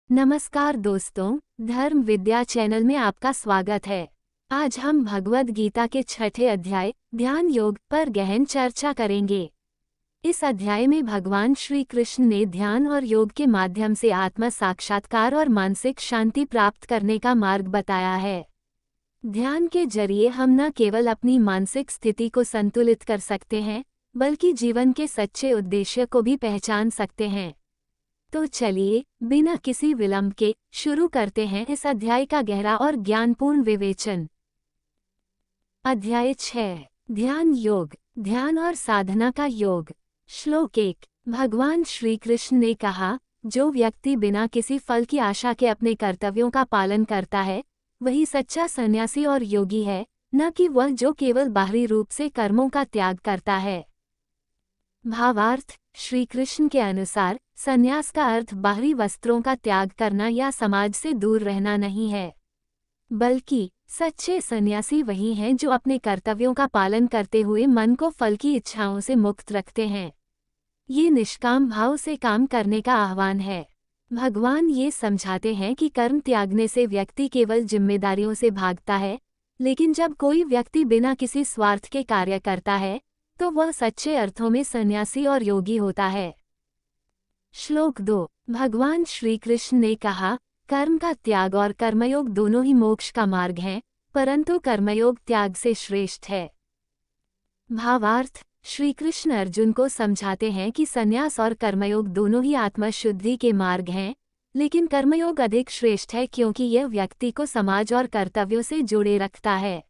नमस्कार दोस्तों, धर्म विद्या चैनल में आपका स्वागत है। आज हम भगवद गीता के 6ठे अध्याय ध्यान योग पर गहन चर्चा करेंगे। इस अध्याय में भगवान श्री कृष्ण ने ध्यान और योग के माध्यम से आत्म साक्षात्कार और मानसिक शांति प्राप्त करने का मार्ग बताया है। ध्यान के जरिए हम न केवल अपनी मानसिक स्थिति को संतुलित कर सकते हैं, बल्कि जीवन के सच्चे उद्देश्य को भी पहचान सकते हैं। तो चलिए बिना किसी विलंब के शुरू करते हैं इस अध्याय का गहरा और ज्ञानपूर्ण विवेचन। अध्याय 6 ध्यान योग, ध्यान और साधना का योग। श्लोक 1। भगवान श्री कृष्ण ने कहा, जो व्यक्ति बिना किसी फल की आशा के अपने कर्तव्यों का पालन करता है, वही सच्चा सन्यासी और योगी है, न कि वह जो केवल बाहरी रूप से कर्मों का त्याग करता है। भावार्थ, श्री कृष्ण के अनुसार संन्यास का अर्थ बाहरी वस्त्रों का त्याग करना या समाज से दूर रहना नहीं है, बल्कि सच्चे सन्यासी वही हैं जो अपने कर्तव्यों का पालन करते हुए मन को फल की इच्छाओं से मुक्त रखते हैं। ये निष्काम भाव से काम करने का आह्वान है। भगवान ये समझाते हैं कि कर्म त्यागने से व्यक्ति केवल जिम्मेदारियों से भागता है, लेकिन जब कोई व्यक्ति बिना किसी स्वार्थ के कार्य करता है तो वह सच्चे अर्थों में सन्यासी और योगी होता है। श्लोक 2। भगवान श्री कृष्ण ने कहा, कर्म का त्याग और कर्मयोग दोनों ही मोक्ष का मार्ग हैं, परंतु कर्मयोग त्याग से श्रेष्ठ है। भावार्थ, श्री कृष्ण अर्जुन को समझाते हैं कि संन्यास और कर्मयोग दोनों ही आत्मशुद्धि के मार्ग हैं, लेकिन कर्मयोग अधिक श्रेष्ठ है क्योंकि यह व्यक्ति को समाज और कर्तव्यों से जोड़े रखता है।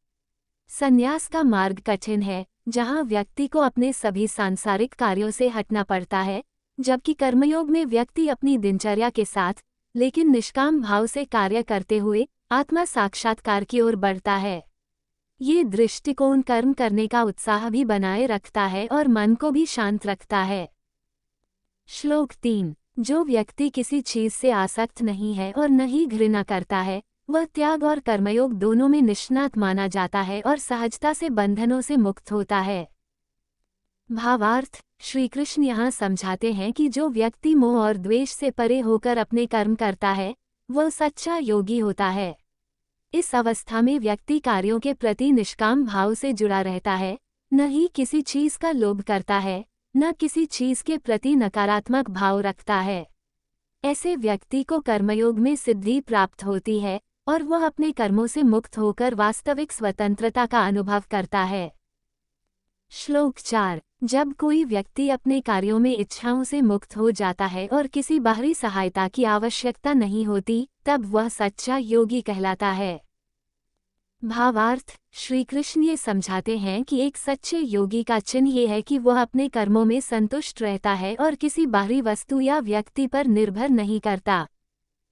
संन्यास का मार्ग कठिन है, जहाँ व्यक्ति को अपने सभी सांसारिक कार्यों से हटना पड़ता है, जबकि कर्मयोग में व्यक्ति अपनी दिनचर्या के साथ लेकिन निष्काम भाव से कार्य करते हुए आत्मा साक्षात्कार की ओर बढ़ता है। ये दृष्टिकोण कर्म करने का उत्साह भी बनाए रखता है और मन को भी शांत रखता है। श्लोक 3। जो व्यक्ति किसी चीज से आसक्त नहीं है और न ही घृणा करता है, वह त्याग और कर्मयोग दोनों में निष्णात माना जाता है और सहजता से बंधनों से मुक्त होता है। भावार्थ, श्री कृष्ण यहाँ समझाते हैं कि जो व्यक्ति मोह और द्वेष से परे होकर अपने कर्म करता है, वह सच्चा योगी होता है। इस अवस्था में व्यक्ति कार्यों के प्रति निष्काम भाव से जुड़ा रहता है, न ही किसी चीज का लोभ करता है, न किसी चीज के प्रति नकारात्मक भाव रखता है। ऐसे व्यक्ति को कर्मयोग में सिद्धि प्राप्त होती है और वह अपने कर्मों से मुक्त होकर वास्तविक स्वतंत्रता का अनुभव करता है। श्लोक 4। जब कोई व्यक्ति अपने कार्यों में इच्छाओं से मुक्त हो जाता है और किसी बाहरी सहायता की आवश्यकता नहीं होती, तब वह सच्चा योगी कहलाता है। भावार्थ, श्री कृष्ण ये समझाते हैं कि एक सच्चे योगी का चिन्ह ये है कि वह अपने कर्मों में संतुष्ट रहता है और किसी बाहरी वस्तु या व्यक्ति पर निर्भर नहीं करता।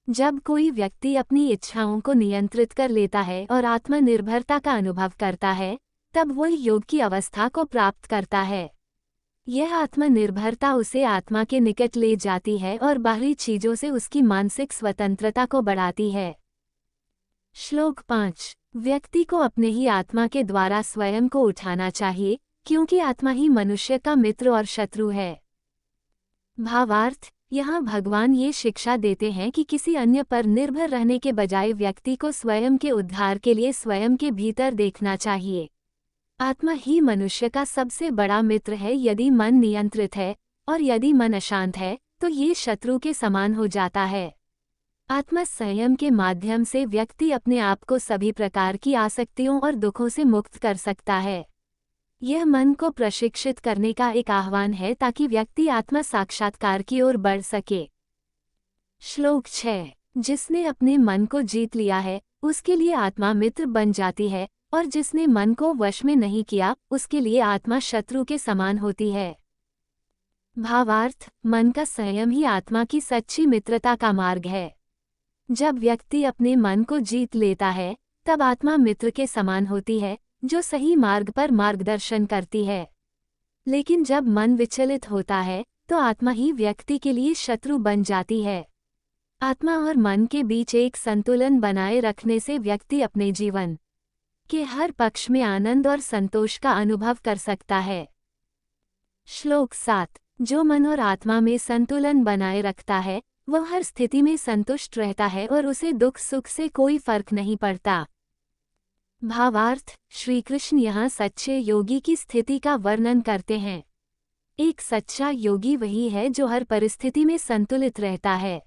जब कोई व्यक्ति अपनी इच्छाओं को नियंत्रित कर लेता है और आत्मनिर्भरता का अनुभव करता है, तब वह योग की अवस्था को प्राप्त करता है। यह आत्मनिर्भरता उसे आत्मा के निकट ले जाती है और बाहरी चीजों से उसकी मानसिक स्वतंत्रता को बढ़ाती है। श्लोक 5। व्यक्ति को अपने ही आत्मा के द्वारा स्वयं को उठाना चाहिए, क्योंकि आत्मा ही मनुष्य का मित्र और शत्रु है। भावार्थ, यहाँ भगवान ये शिक्षा देते हैं कि किसी अन्य पर निर्भर रहने के बजाय व्यक्ति को स्वयं के उद्धार के लिए स्वयं के भीतर देखना चाहिए। आत्मा ही मनुष्य का सबसे बड़ा मित्र है। यदि मन नियंत्रित है और यदि मन अशांत है तो ये शत्रु के समान हो जाता है। आत्म संयम के माध्यम से व्यक्ति अपने आप को सभी प्रकार की आसक्तियों और दुखों से मुक्त कर सकता है। यह मन को प्रशिक्षित करने का एक आह्वान है ताकि व्यक्ति आत्म साक्षात्कार की ओर बढ़ सके। श्लोक 6। जिसने अपने मन को जीत लिया है, उसके लिए आत्मा मित्र बन जाती है, और जिसने मन को वश में नहीं किया, उसके लिए आत्मा शत्रु के समान होती है। भावार्थ, मन का संयम ही आत्मा की सच्ची मित्रता का मार्ग है। जब व्यक्ति अपने मन को जीत लेता है, तब आत्मा मित्र के समान होती है, जो सही मार्ग पर मार्गदर्शन करती है। लेकिन जब मन विचलित होता है, तो आत्मा ही व्यक्ति के लिए शत्रु बन जाती है। आत्मा और मन के बीच एक संतुलन बनाए रखने से व्यक्ति अपने जीवन के हर पक्ष में आनंद और संतोष का अनुभव कर सकता है। श्लोक 7। जो मन और आत्मा में संतुलन बनाए रखता है, वह हर स्थिति में संतुष्ट रहता है और उसे दुख सुख से कोई फर्क नहीं पड़ता। भावार्थ, श्री कृष्ण यहाँ सच्चे योगी की स्थिति का वर्णन करते हैं। एक सच्चा योगी वही है जो हर परिस्थिति में संतुलित रहता है।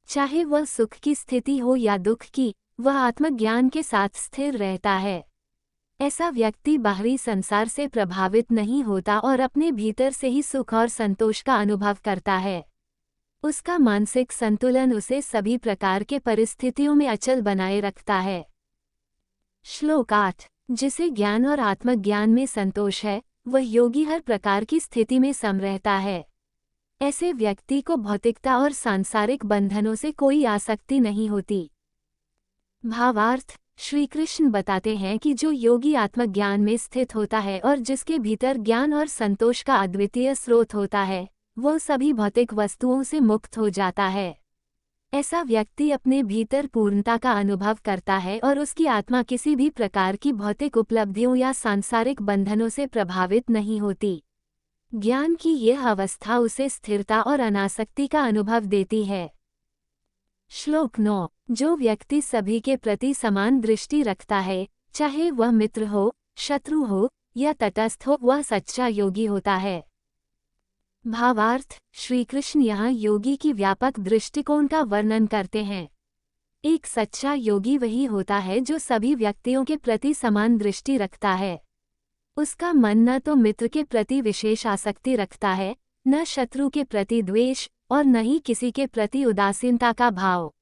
चाहे वह सुख की स्थिति हो या दुख की, वह आत्मज्ञान के साथ स्थिर रहता है। ऐसा व्यक्ति बाहरी संसार से प्रभावित नहीं होता और अपने भीतर से ही सुख और संतोष का अनुभव करता है। उसका मानसिक संतुलन उसे सभी प्रकार के परिस्थितियों में अचल बनाए रखता है। श्लोक 8। जिसे ज्ञान और आत्मज्ञान में संतोष है, वह योगी हर प्रकार की स्थिति में सम रहता है। ऐसे व्यक्ति को भौतिकता और सांसारिक बंधनों से कोई आसक्ति नहीं होती। भावार्थ, श्री कृष्ण बताते हैं कि जो योगी आत्मज्ञान में स्थित होता है और जिसके भीतर ज्ञान और संतोष का अद्वितीय स्रोत होता है, वह सभी भौतिक वस्तुओं से मुक्त हो जाता है। ऐसा व्यक्ति अपने भीतर पूर्णता का अनुभव करता है और उसकी आत्मा किसी भी प्रकार की भौतिक उपलब्धियों या सांसारिक बंधनों से प्रभावित नहीं होती। ज्ञान की यह अवस्था उसे स्थिरता और अनासक्ति का अनुभव देती है। श्लोक 9। जो व्यक्ति सभी के प्रति समान दृष्टि रखता है, चाहे वह मित्र हो, शत्रु हो या तटस्थ हो, वह सच्चा योगी होता है। भावार्थ, श्री कृष्ण यहाँ योगी की व्यापक दृष्टिकोण का वर्णन करते हैं। एक सच्चा योगी वही होता है जो सभी व्यक्तियों के प्रति समान दृष्टि रखता है। उसका मन न तो मित्र के प्रति विशेष आसक्ति रखता है, न शत्रु के प्रति द्वेष और न ही किसी के प्रति उदासीनता का भाव।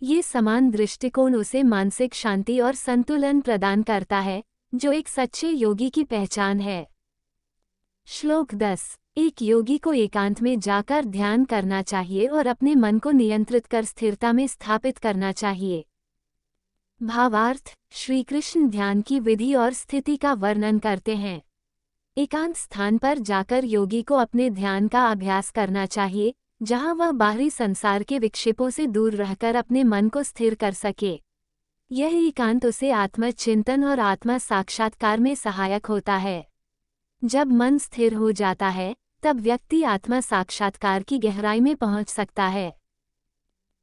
ये समान दृष्टिकोण उसे मानसिक शांति और संतुलन प्रदान करता है, जो एक सच्चे योगी की पहचान है। श्लोक 10। एक योगी को एकांत में जाकर ध्यान करना चाहिए और अपने मन को नियंत्रित कर स्थिरता में स्थापित करना चाहिए। भावार्थ, श्री कृष्ण ध्यान की विधि और स्थिति का वर्णन करते हैं। एकांत स्थान पर जाकर योगी को अपने ध्यान का अभ्यास करना चाहिए, जहां वह बाहरी संसार के विक्षेपों से दूर रहकर अपने मन को स्थिर कर सके। यह एकांत उसे आत्मचिंतन और आत्मा साक्षात्कार में सहायक होता है। जब मन स्थिर हो जाता है, तब व्यक्ति आत्मा साक्षात्कार की गहराई में पहुंच सकता है।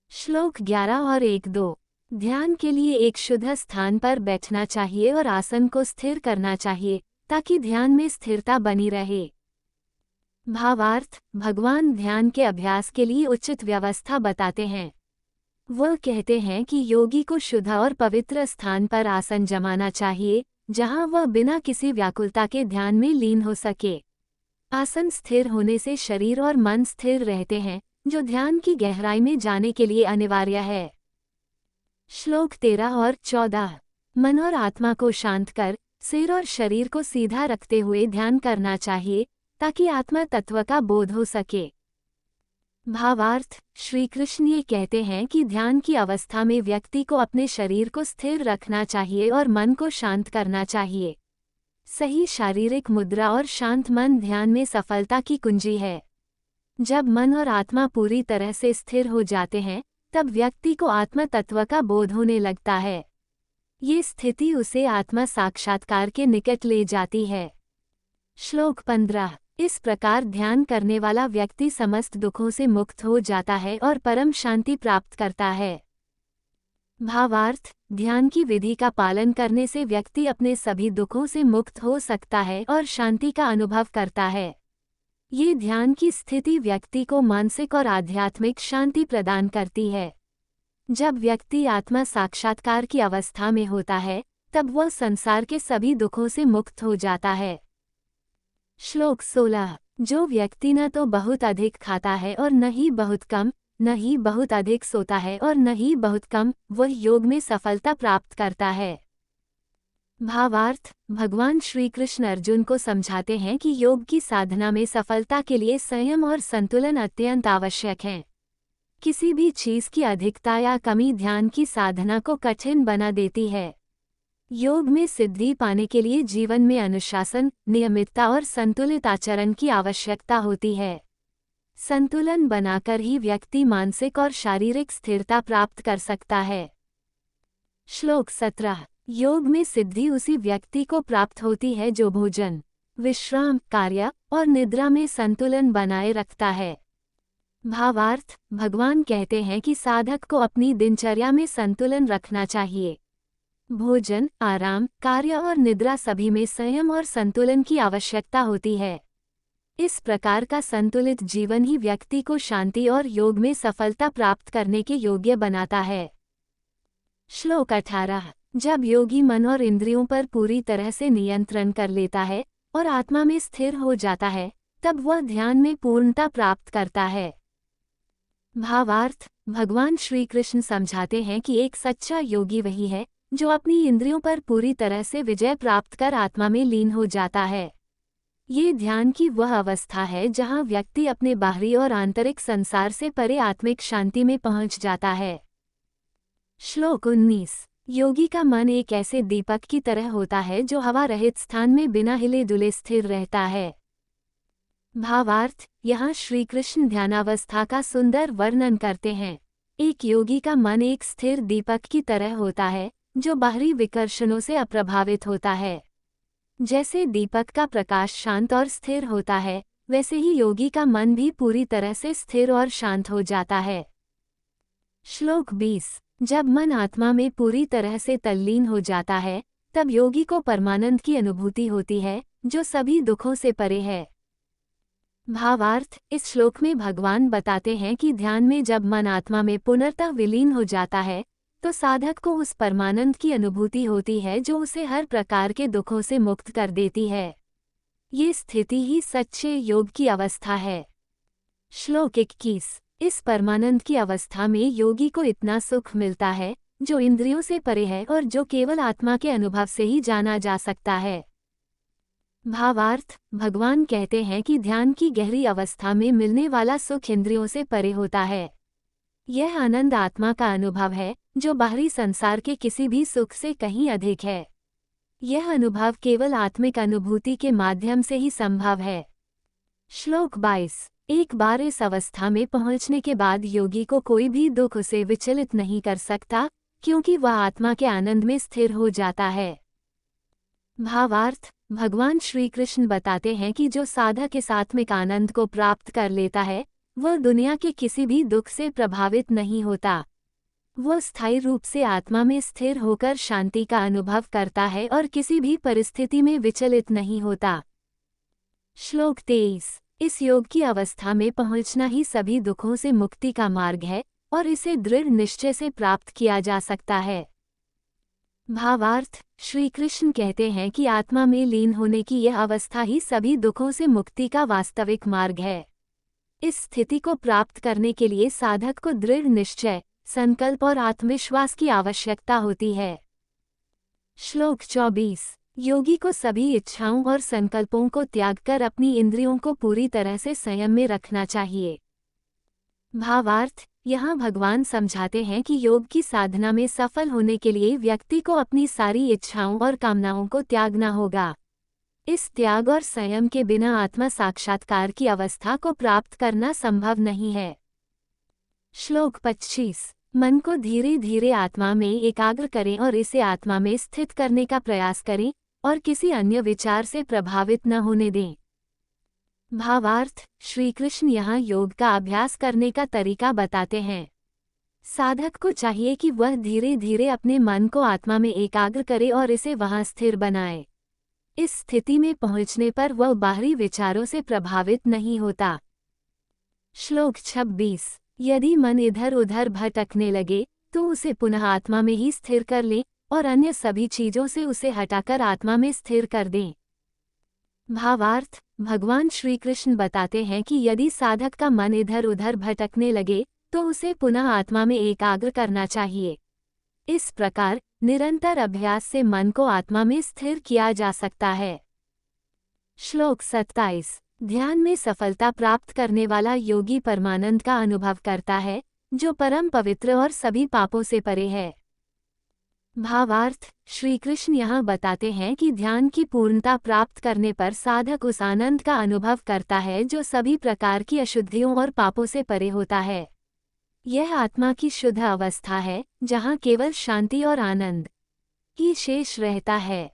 श्लोक 11 और 1-2। ध्यान के लिए एक शुद्ध स्थान पर बैठना चाहिए और आसन को स्थिर करना चाहिए, ताकि ध्यान में स्थिरता बनी रहे। भावार्थ, भगवान ध्यान के अभ्यास के लिए उचित व्यवस्था बताते हैं। वह कहते हैं कि योगी को शुद्ध और पवित्र स्थान पर आसन जमाना चाहिए, जहां वह बिना किसी व्याकुलता के ध्यान में लीन हो सके। आसन स्थिर होने से शरीर और मन स्थिर रहते हैं, जो ध्यान की गहराई में जाने के लिए अनिवार्य है। श्लोक 13 और 14। मन और आत्मा को शांत कर सिर और शरीर को सीधा रखते हुए ध्यान करना चाहिए, ताकि आत्मा तत्व का बोध हो सके। भावार्थ, श्री कृष्ण ये कहते हैं कि ध्यान की अवस्था में व्यक्ति को अपने शरीर को स्थिर रखना चाहिए और मन को शांत करना चाहिए। सही शारीरिक मुद्रा और शांत मन ध्यान में सफलता की कुंजी है। जब मन और आत्मा पूरी तरह से स्थिर हो जाते हैं, तब व्यक्ति को आत्म तत्व का बोध होने लगता है। ये स्थिति उसे आत्मा साक्षात्कार के निकट ले जाती है। श्लोक 15। इस प्रकार ध्यान करने वाला व्यक्ति समस्त दुखों से मुक्त हो जाता है और परम शांति प्राप्त करता है। भावार्थ, ध्यान की विधि का पालन करने से व्यक्ति अपने सभी दुखों से मुक्त हो सकता है और शांति का अनुभव करता है। ये ध्यान की स्थिति व्यक्ति को मानसिक और आध्यात्मिक शांति प्रदान करती है। जब व्यक्ति आत्मा साक्षात्कार की अवस्था में होता है, तब वह संसार के सभी दुखों से मुक्त हो जाता है। श्लोक 16। जो व्यक्ति न तो बहुत अधिक खाता है और न ही बहुत कम, न ही बहुत अधिक सोता है और न ही बहुत कम, वह योग में सफलता प्राप्त करता है। भावार्थ, भगवान श्री कृष्ण अर्जुन को समझाते हैं कि योग की साधना में सफलता के लिए संयम और संतुलन अत्यंत आवश्यक हैं। किसी भी चीज की अधिकता या कमी ध्यान की साधना को कठिन बना देती है। योग में सिद्धि पाने के लिए जीवन में अनुशासन, नियमितता और संतुलित आचरण की आवश्यकता होती है। संतुलन बनाकर ही व्यक्ति मानसिक और शारीरिक स्थिरता प्राप्त कर सकता है। श्लोक 17। योग में सिद्धि उसी व्यक्ति को प्राप्त होती है जो भोजन, विश्राम, कार्य और निद्रा में संतुलन बनाए रखता है। भावार्थ, भगवान कहते हैं कि साधक को अपनी दिनचर्या में संतुलन रखना चाहिए। भोजन, आराम, कार्य और निद्रा सभी में संयम और संतुलन की आवश्यकता होती है। इस प्रकार का संतुलित जीवन ही व्यक्ति को शांति और योग में सफलता प्राप्त करने के योग्य बनाता है। श्लोक 18। जब योगी मन और इंद्रियों पर पूरी तरह से नियंत्रण कर लेता है और आत्मा में स्थिर हो जाता है, तब वह ध्यान में पूर्णता प्राप्त करता है। भावार्थ, भगवान श्री कृष्ण समझाते हैं कि एक सच्चा योगी वही है जो अपनी इंद्रियों पर पूरी तरह से विजय प्राप्त कर आत्मा में लीन हो जाता है। ये ध्यान की वह अवस्था है जहाँ व्यक्ति अपने बाहरी और आंतरिक संसार से परे आत्मिक शांति में पहुँच जाता है। श्लोक 19। योगी का मन एक ऐसे दीपक की तरह होता है जो हवा रहित स्थान में बिना हिले डुले स्थिर रहता है। भावार्थ, यहाँ श्री कृष्ण ध्यानावस्था का सुंदर वर्णन करते हैं। एक योगी का मन एक स्थिर दीपक की तरह होता है जो बाहरी विकर्षणों से अप्रभावित होता है। जैसे दीपक का प्रकाश शांत और स्थिर होता है, वैसे ही योगी का मन भी पूरी तरह से स्थिर और शांत हो जाता है। श्लोक 20। जब मन आत्मा में पूरी तरह से तल्लीन हो जाता है, तब योगी को परमानंद की अनुभूति होती है, जो सभी दुखों से परे है। भावार्थ, इस श्लोक में भगवान बताते हैं कि ध्यान में जब मन आत्मा में पुनर्तः विलीन हो जाता है, तो साधक को उस परमानंद की अनुभूति होती है जो उसे हर प्रकार के दुखों से मुक्त कर देती है। ये स्थिति ही सच्चे योग की अवस्था है। श्लोक 21। इस परमानंद की अवस्था में योगी को इतना सुख मिलता है जो इंद्रियों से परे है और जो केवल आत्मा के अनुभव से ही जाना जा सकता है। भावार्थ, भगवान कहते हैं कि ध्यान की गहरी अवस्था में मिलने वाला सुख इंद्रियों से परे होता है। यह आनंद आत्मा का अनुभव है जो बाहरी संसार के किसी भी सुख से कहीं अधिक है। यह अनुभव केवल आत्मिक अनुभूति के माध्यम से ही संभव है। श्लोक 22। एक बार इस अवस्था में पहुंचने के बाद योगी को कोई भी दुख उसे विचलित नहीं कर सकता, क्योंकि वह आत्मा के आनंद में स्थिर हो जाता है। भावार्थ, भगवान श्री कृष्ण बताते हैं कि जो साधक इस आत्मिक आनंद को प्राप्त कर लेता है, वह दुनिया के किसी भी दुख से प्रभावित नहीं होता। वह स्थायी रूप से आत्मा में स्थिर होकर शांति का अनुभव करता है और किसी भी परिस्थिति में विचलित नहीं होता। श्लोक 23। इस योग की अवस्था में पहुंचना ही सभी दुखों से मुक्ति का मार्ग है और इसे दृढ़ निश्चय से प्राप्त किया जा सकता है। भावार्थ, श्री कृष्ण कहते हैं कि आत्मा में लीन होने की यह अवस्था ही सभी दुखों से मुक्ति का वास्तविक मार्ग है। इस स्थिति को प्राप्त करने के लिए साधक को दृढ़ निश्चय, संकल्प और आत्मविश्वास की आवश्यकता होती है। श्लोक 24। योगी को सभी इच्छाओं और संकल्पों को त्याग कर अपनी इंद्रियों को पूरी तरह से संयम में रखना चाहिए। भावार्थ, यहाँ भगवान समझाते हैं कि योग की साधना में सफल होने के लिए व्यक्ति को अपनी सारी इच्छाओं और कामनाओं को त्यागना होगा। इस त्याग और संयम के बिना आत्मा साक्षात्कार की अवस्था को प्राप्त करना संभव नहीं है। श्लोक 25। मन को धीरे धीरे आत्मा में एकाग्र करें और इसे आत्मा में स्थित करने का प्रयास करें और किसी अन्य विचार से प्रभावित न होने दें। भावार्थ, श्री कृष्ण यहाँ योग का अभ्यास करने का तरीका बताते हैं। साधक को चाहिए कि वह धीरे धीरे अपने मन को आत्मा में एकाग्र करे और इसे वहां स्थिर बनाए। इस स्थिति में पहुंचने पर वह बाहरी विचारों से प्रभावित नहीं होता। श्लोक 26। यदि मन इधर उधर भटकने लगे तो उसे पुनः आत्मा में ही स्थिर कर ले और अन्य सभी चीजों से उसे हटाकर आत्मा में स्थिर कर दें। भावार्थ, भगवान श्री कृष्ण बताते हैं कि यदि साधक का मन इधर उधर भटकने लगे तो उसे पुनः आत्मा में एकाग्र करना चाहिए। इस प्रकार निरंतर अभ्यास से मन को आत्मा में स्थिर किया जा सकता है। श्लोक 27। ध्यान में सफलता प्राप्त करने वाला योगी परमानंद का अनुभव करता है, जो परम पवित्र और सभी पापों से परे है। भावार्थ, श्री कृष्ण यहाँ बताते हैं कि ध्यान की पूर्णता प्राप्त करने पर साधक उस आनंद का अनुभव करता है जो सभी प्रकार की अशुद्धियों और पापों से परे होता है। यह आत्मा की शुद्ध अवस्था है जहाँ केवल शांति और आनंद ही शेष रहता है।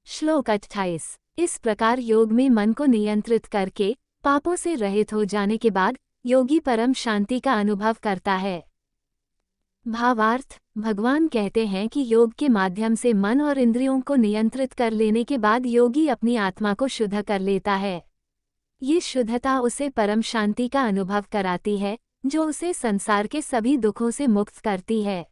श्लोक 28। इस प्रकार योग में मन को नियंत्रित करके पापों से रहित हो जाने के बाद योगी परम शांति का अनुभव करता है। भावार्थ, भगवान कहते हैं कि योग के माध्यम से मन और इंद्रियों को नियंत्रित कर लेने के बाद योगी अपनी आत्मा को शुद्ध कर लेता है। ये शुद्धता उसे परम शांति का अनुभव कराती है, जो उसे संसार के सभी दुखों से मुक्त करती है।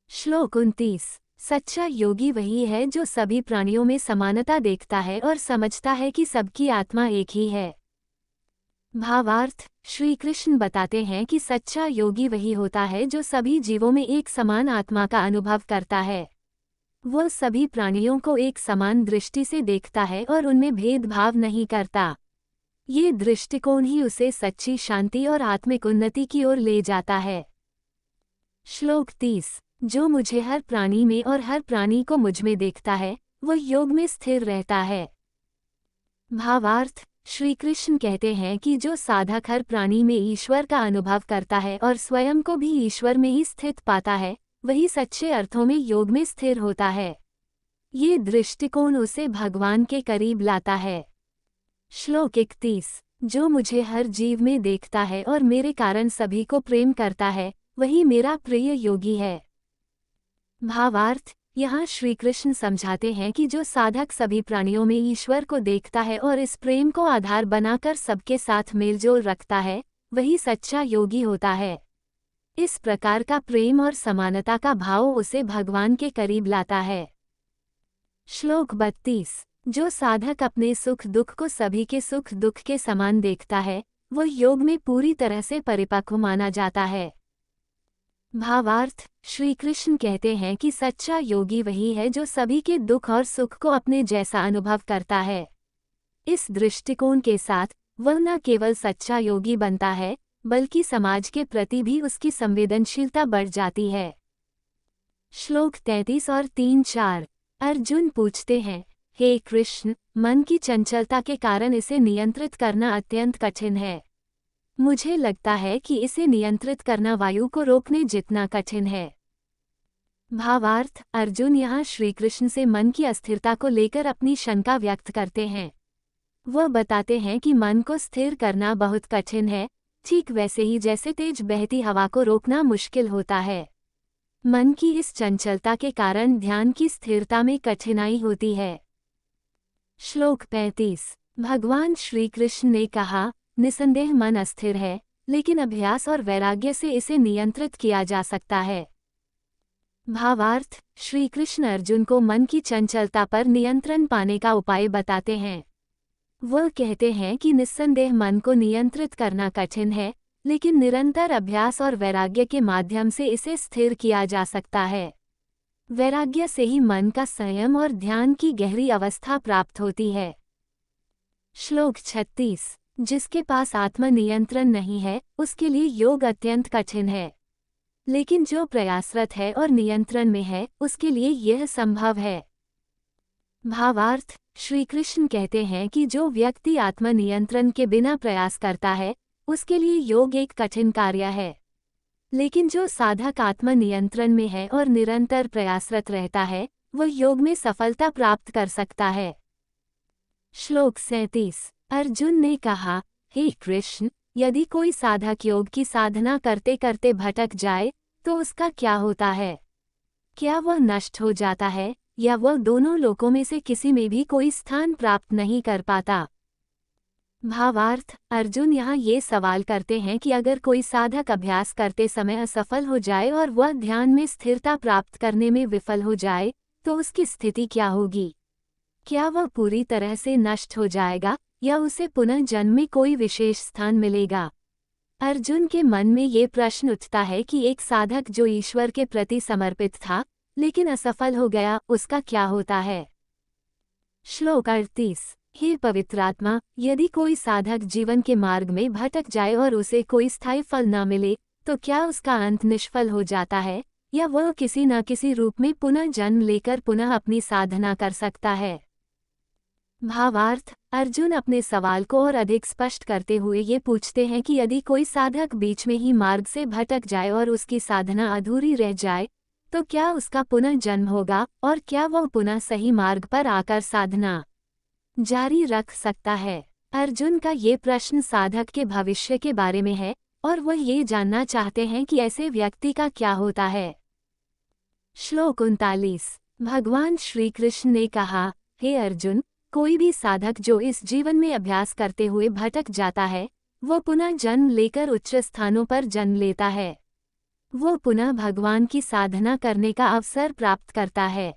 श्लोक 29। सच्चा योगी वही है जो सभी प्राणियों में समानता देखता है और समझता है कि सबकी आत्मा एक ही है। भावार्थ, श्री कृष्ण बताते हैं कि सच्चा योगी वही होता है जो सभी जीवों में एक समान आत्मा का अनुभव करता है। वह सभी प्राणियों को एक समान दृष्टि से देखता है और उनमें भेदभाव नहीं करता। ये दृष्टिकोण ही उसे सच्ची शांति और आत्मिक उन्नति की ओर ले जाता है। श्लोक 30। जो मुझे हर प्राणी में और हर प्राणी को मुझ में देखता है, वह योग में स्थिर रहता है। भावार्थ, श्री कृष्ण कहते हैं कि जो साधक हर प्राणी में ईश्वर का अनुभव करता है और स्वयं को भी ईश्वर में ही स्थित पाता है, वही सच्चे अर्थों में योग में स्थिर होता है। ये दृष्टिकोण उसे भगवान के करीब लाता है। श्लोक 31। जो मुझे हर जीव में देखता है और मेरे कारण सभी को प्रेम करता है, वही मेरा प्रिय योगी है। भावार्थ, यहाँ श्री कृष्ण समझाते हैं कि जो साधक सभी प्राणियों में ईश्वर को देखता है और इस प्रेम को आधार बनाकर सबके साथ मेलजोल रखता है, वही सच्चा योगी होता है। इस प्रकार का प्रेम और समानता का भाव उसे भगवान के करीब लाता है। श्लोक 32। जो साधक अपने सुख दुख को सभी के सुख दुख के समान देखता है, वह योग में पूरी तरह से परिपक्व माना जाता है। भावार्थ, श्री कृष्ण कहते हैं कि सच्चा योगी वही है जो सभी के दुख और सुख को अपने जैसा अनुभव करता है। इस दृष्टिकोण के साथ वह न केवल सच्चा योगी बनता है, बल्कि समाज के प्रति भी उसकी संवेदनशीलता बढ़ जाती है। श्लोक 33 और 3-4। अर्जुन पूछते हैं, हे कृष्ण, मन की चंचलता के कारण इसे नियंत्रित करना अत्यंत कठिन है। मुझे लगता है कि इसे नियंत्रित करना वायु को रोकने जितना कठिन है। भावार्थ, अर्जुन यहाँ श्री कृष्ण से मन की अस्थिरता को लेकर अपनी शंका व्यक्त करते हैं। वह बताते हैं कि मन को स्थिर करना बहुत कठिन है, ठीक वैसे ही जैसे तेज बहती हवा को रोकना मुश्किल होता है। मन की इस चंचलता के कारण ध्यान की स्थिरता में कठिनाई होती है। श्लोक 35। भगवान श्री कृष्ण ने कहा, निसंदेह मन अस्थिर है, लेकिन अभ्यास और वैराग्य से इसे नियंत्रित किया जा सकता है। भावार्थ, श्री कृष्ण अर्जुन को मन की चंचलता पर नियंत्रण पाने का उपाय बताते हैं। वह कहते हैं कि निस्संदेह मन को नियंत्रित करना कठिन है, लेकिन निरंतर अभ्यास और वैराग्य के माध्यम से इसे स्थिर किया जा सकता है। वैराग्य से ही मन का संयम और ध्यान की गहरी अवस्था प्राप्त होती है। श्लोक 36। जिसके पास आत्म नियंत्रण नहीं है, उसके लिए योग अत्यंत कठिन है, लेकिन जो प्रयासरत है और नियंत्रण में है, उसके लिए यह संभव है। भावार्थ, श्री कृष्ण कहते हैं कि जो व्यक्ति आत्म नियंत्रण के बिना प्रयास करता है, उसके लिए योग एक कठिन कार्य है, लेकिन जो साधक आत्म नियंत्रण में है और निरंतर प्रयासरत रहता है, वह योग में सफलता प्राप्त कर सकता है। श्लोक 37। अर्जुन ने कहा, हे कृष्ण, यदि कोई साधक योग की साधना करते करते भटक जाए, तो उसका क्या होता है? क्या वह नष्ट हो जाता है, या वह दोनों लोकों में से किसी में भी कोई स्थान प्राप्त नहीं कर पाता? भावार्थ, अर्जुन यहाँ ये सवाल करते हैं कि अगर कोई साधक अभ्यास करते समय असफल हो जाए और वह ध्यान में स्थिरता प्राप्त करने में विफल हो जाए, तो उसकी स्थिति क्या होगी? क्या वह पूरी तरह से नष्ट हो जाएगा, या उसे पुनः जन्म में कोई विशेष स्थान मिलेगा? अर्जुन के मन में ये प्रश्न उठता है कि एक साधक जो ईश्वर के प्रति समर्पित था, लेकिन असफल हो गया, उसका क्या होता है? श्लोक 38। हे पवित्रात्मा, यदि कोई साधक जीवन के मार्ग में भटक जाए और उसे कोई स्थायी फल न मिले, तो क्या उसका अंत निष्फल हो जाता है, या वह किसी न किसी रूप में पुनः जन्म लेकर पुनः अपनी साधना कर सकता है? भावार्थ, अर्जुन अपने सवाल को और अधिक स्पष्ट करते हुए ये पूछते हैं कि यदि कोई साधक बीच में ही मार्ग से भटक जाए और उसकी साधना अधूरी रह जाए, तो क्या उसका पुनः जन्म होगा, और क्या वह पुनः सही मार्ग पर आकर साधना जारी रख सकता है? अर्जुन का ये प्रश्न साधक के भविष्य के बारे में है और वह ये जानना चाहते हैं कि ऐसे व्यक्ति का क्या होता है। श्लोक 39। भगवान श्री कृष्ण ने कहा, हे अर्जुन, कोई भी साधक जो इस जीवन में अभ्यास करते हुए भटक जाता है, वो पुनः जन्म लेकर उच्च स्थानों पर जन्म लेता है। वो पुनः भगवान की साधना करने का अवसर प्राप्त करता है।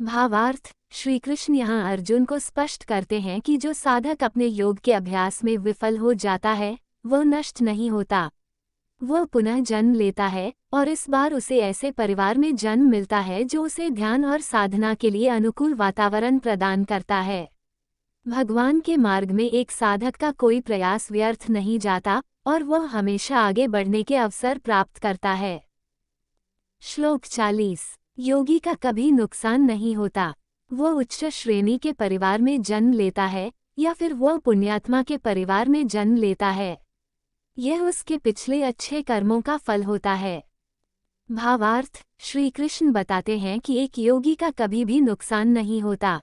भावार्थ, श्री कृष्ण यहाँ अर्जुन को स्पष्ट करते हैं कि जो साधक अपने योग के अभ्यास में विफल हो जाता है, वह नष्ट नहीं होता। वह पुनः जन्म लेता है और इस बार उसे ऐसे परिवार में जन्म मिलता है जो उसे ध्यान और साधना के लिए अनुकूल वातावरण प्रदान करता है। भगवान के मार्ग में एक साधक का कोई प्रयास व्यर्थ नहीं जाता और वह हमेशा आगे बढ़ने के अवसर प्राप्त करता है। श्लोक 40। योगी का कभी नुकसान नहीं होता। वह उच्च श्रेणी के परिवार में जन्म लेता है या फिर वह पुण्यात्मा के परिवार में जन्म लेता है, यह उसके पिछले अच्छे कर्मों का फल होता है। भावार्थ, श्री कृष्ण बताते हैं कि एक योगी का कभी भी नुकसान नहीं होता।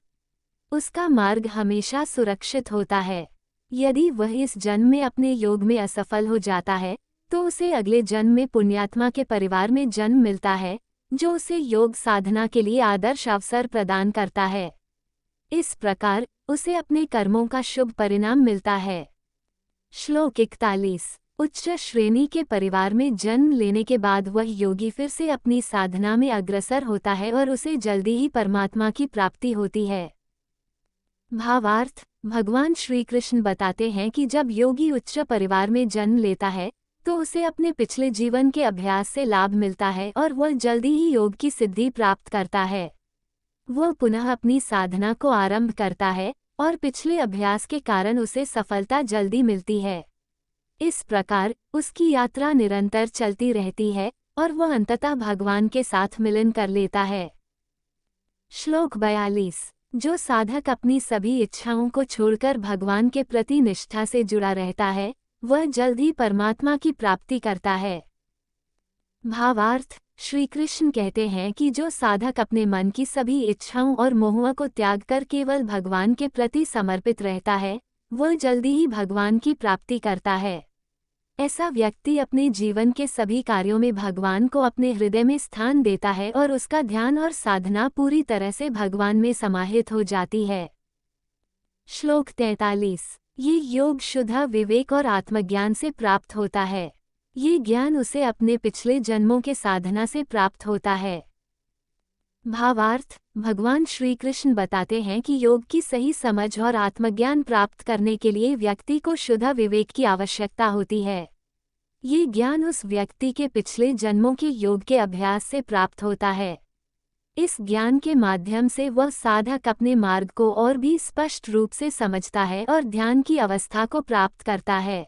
उसका मार्ग हमेशा सुरक्षित होता है। यदि वह इस जन्म में अपने योग में असफल हो जाता है तो उसे अगले जन्म में पुण्यात्मा के परिवार में जन्म मिलता है, जो उसे योग साधना के लिए आदर्श अवसर प्रदान करता है। इस प्रकार उसे अपने कर्मों का शुभ परिणाम मिलता है। श्लोक 41। उच्च श्रेणी के परिवार में जन्म लेने के बाद वह योगी फिर से अपनी साधना में अग्रसर होता है और उसे जल्दी ही परमात्मा की प्राप्ति होती है। भावार्थ, भगवान श्री कृष्ण बताते हैं कि जब योगी उच्च परिवार में जन्म लेता है तो उसे अपने पिछले जीवन के अभ्यास से लाभ मिलता है और वह जल्दी ही योग की सिद्धि प्राप्त करता है। वह पुनः अपनी साधना को आरंभ करता है और पिछले अभ्यास के कारण उसे सफलता जल्दी मिलती है। इस प्रकार उसकी यात्रा निरंतर चलती रहती है और वह अंततः भगवान के साथ मिलन कर लेता है। श्लोक 42। जो साधक अपनी सभी इच्छाओं को छोड़कर भगवान के प्रति निष्ठा से जुड़ा रहता है, वह जल्द ही परमात्मा की प्राप्ति करता है। भावार्थ, श्री कृष्ण कहते हैं कि जो साधक अपने मन की सभी इच्छाओं और मोहों को त्याग कर केवल भगवान के प्रति समर्पित रहता है, वह जल्दी ही भगवान की प्राप्ति करता है। ऐसा व्यक्ति अपने जीवन के सभी कार्यों में भगवान को अपने हृदय में स्थान देता है और उसका ध्यान और साधना पूरी तरह से भगवान में समाहित हो जाती है। श्लोक 43। ये योग शुद्ध विवेक और आत्मज्ञान से प्राप्त होता है। ये ज्ञान उसे अपने पिछले जन्मों के साधना से प्राप्त होता है। भावार्थ, भगवान श्री कृष्ण बताते हैं कि योग की सही समझ और आत्मज्ञान प्राप्त करने के लिए व्यक्ति को शुद्ध विवेक की आवश्यकता होती है। ये ज्ञान उस व्यक्ति के पिछले जन्मों के योग के अभ्यास से प्राप्त होता है। इस ज्ञान के माध्यम से वह साधक अपने मार्ग को और भी स्पष्ट रूप से समझता है और ध्यान की अवस्था को प्राप्त करता है।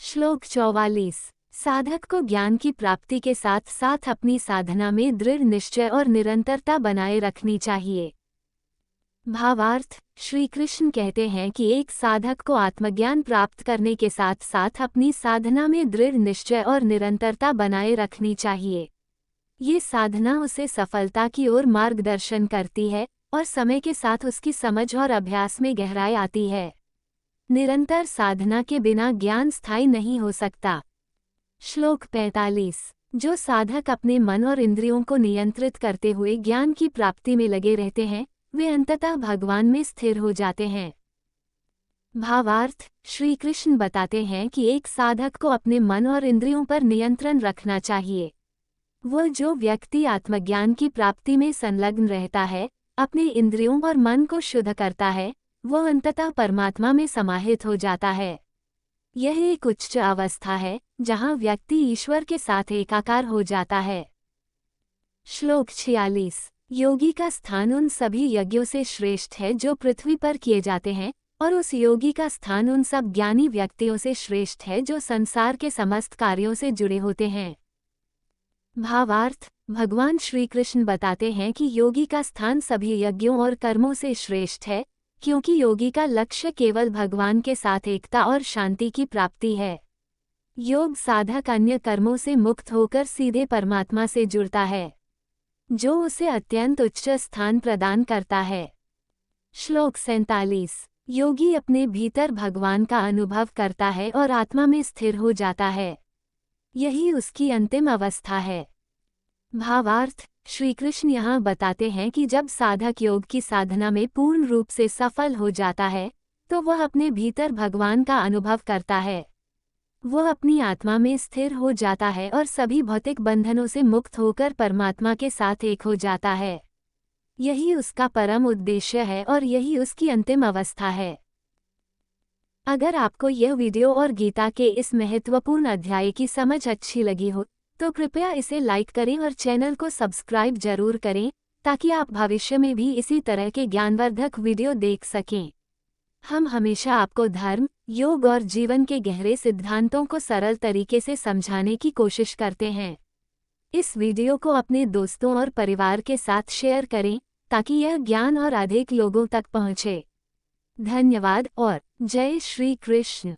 श्लोक 44। साधक को ज्ञान की प्राप्ति के साथ साथ अपनी साधना में दृढ़ निश्चय और निरंतरता बनाए रखनी चाहिए। भावार्थ, श्री कृष्ण कहते हैं कि एक साधक को आत्मज्ञान प्राप्त करने के साथ साथ अपनी साधना में दृढ़ निश्चय और निरंतरता बनाए रखनी चाहिए। ये साधना उसे सफलता की ओर मार्गदर्शन करती है और समय के साथ उसकी समझ और अभ्यास में गहराई आती है। निरंतर साधना के बिना ज्ञान स्थायी नहीं हो सकता। श्लोक 45। जो साधक अपने मन और इंद्रियों को नियंत्रित करते हुए ज्ञान की प्राप्ति में लगे रहते हैं, वे अंततः भगवान में स्थिर हो जाते हैं। भावार्थ, श्री कृष्ण बताते हैं कि एक साधक को अपने मन और इंद्रियों पर नियंत्रण रखना चाहिए। वह जो व्यक्ति आत्मज्ञान की प्राप्ति में संलग्न रहता है, अपने इंद्रियों और मन को शुद्ध करता है, वह अंततः परमात्मा में समाहित हो जाता है। यह एक उच्च अवस्था है जहाँ व्यक्ति ईश्वर के साथ एकाकार हो जाता है। श्लोक 46। योगी का स्थान उन सभी यज्ञों से श्रेष्ठ है जो पृथ्वी पर किए जाते हैं, और उस योगी का स्थान उन सब ज्ञानी व्यक्तियों से श्रेष्ठ है जो संसार के समस्त कार्यों से जुड़े होते हैं। भावार्थ, भगवान श्री कृष्ण बताते हैं कि योगी का स्थान सभी यज्ञों और कर्मों से श्रेष्ठ है, क्योंकि योगी का लक्ष्य केवल भगवान के साथ एकता और शांति की प्राप्ति है। योग साधक अन्य कर्मों से मुक्त होकर सीधे परमात्मा से जुड़ता है, जो उसे अत्यंत उच्च स्थान प्रदान करता है। श्लोक 47। योगी अपने भीतर भगवान का अनुभव करता है और आत्मा में स्थिर हो जाता है। यही उसकी अंतिम अवस्था है। भावार्थ: श्री कृष्ण यहाँ बताते हैं कि जब साधक योग की साधना में पूर्ण रूप से सफल हो जाता है, तो वह अपने भीतर भगवान का अनुभव करता है। वह अपनी आत्मा में स्थिर हो जाता है और सभी भौतिक बंधनों से मुक्त होकर परमात्मा के साथ एक हो जाता है। यही उसका परम उद्देश्य है और यही उसकी अंतिम अवस्था है। अगर आपको यह वीडियो और गीता के इस महत्वपूर्ण अध्याय की समझ अच्छी लगी हो, तो कृपया इसे लाइक करें और चैनल को सब्सक्राइब जरूर करें, ताकि आप भविष्य में भी इसी तरह के ज्ञानवर्धक वीडियो देख सकें। हम हमेशा आपको धर्म, योग और जीवन के गहरे सिद्धांतों को सरल तरीके से समझाने की कोशिश करते हैं। इस वीडियो को अपने दोस्तों और परिवार के साथ शेयर करें, ताकि यह ज्ञान और अधिक लोगों तक पहुंचे। धन्यवाद और जय श्री कृष्ण।